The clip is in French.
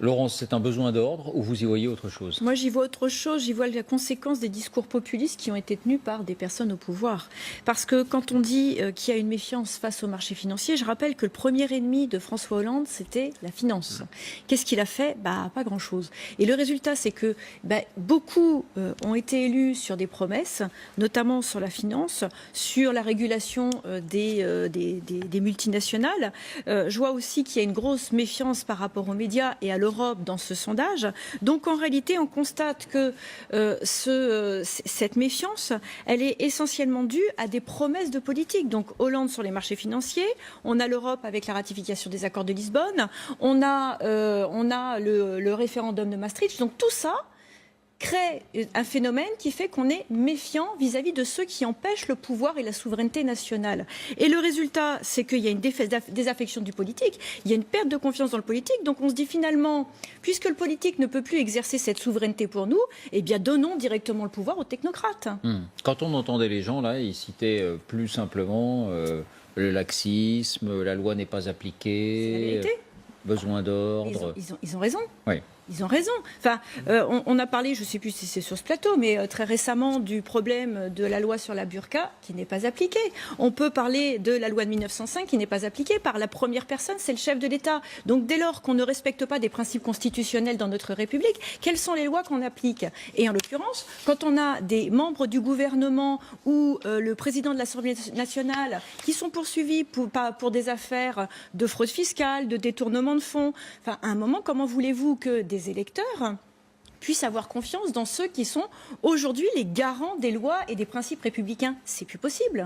Laurence, c'est un besoin d'ordre ou vous y voyez autre chose? Moi, j'y vois autre chose. J'y vois la conséquence des discours populistes qui ont été tenus par des personnes au pouvoir. Parce que quand on dit qu'il y a une méfiance face au marché financier, je rappelle que le premier ennemi de François Hollande, c'était la finance. Qu'est-ce qu'il a fait? Pas grand-chose. Et le résultat, c'est que beaucoup ont été élus sur des promesses, notamment sur la finance, sur la régulation des multinationales. Je vois aussi qu'il y a une grosse méfiance par rapport aux médias et à l'Europe dans ce sondage. Donc en réalité, on constate que cette méfiance, elle est essentiellement due à des promesses de politique. Donc Hollande sur les marchés financiers, on a l'Europe avec la ratification des accords de Lisbonne, on a le référendum de Maastricht. Donc tout ça crée un phénomène qui fait qu'on est méfiant vis-à-vis de ceux qui empêchent le pouvoir et la souveraineté nationale. Et le résultat, c'est qu'il y a une désaffection du politique, il y a une perte de confiance dans le politique, donc on se dit finalement, puisque le politique ne peut plus exercer cette souveraineté pour nous, eh bien donnons directement le pouvoir aux technocrates. Quand on entendait les gens, là, ils citaient plus simplement le laxisme, la loi n'est pas appliquée, besoin d'ordre. Ils ont raison. Oui. Ils ont raison. Enfin, on a parlé, je ne sais plus si c'est sur ce plateau, mais très récemment du problème de la loi sur la burqa qui n'est pas appliquée. On peut parler de la loi de 1905 qui n'est pas appliquée par la première personne, c'est le chef de l'État. Donc dès lors qu'on ne respecte pas des principes constitutionnels dans notre République, quelles sont les lois qu'on applique? Et en l'occurrence, quand on a des membres du gouvernement ou le président de l'Assemblée nationale qui sont poursuivis pour des affaires de fraude fiscale, de détournement de fonds, enfin, à un moment, comment voulez-vous que des électeurs puissent avoir confiance dans ceux qui sont aujourd'hui les garants des lois et des principes républicains? C'est plus possible.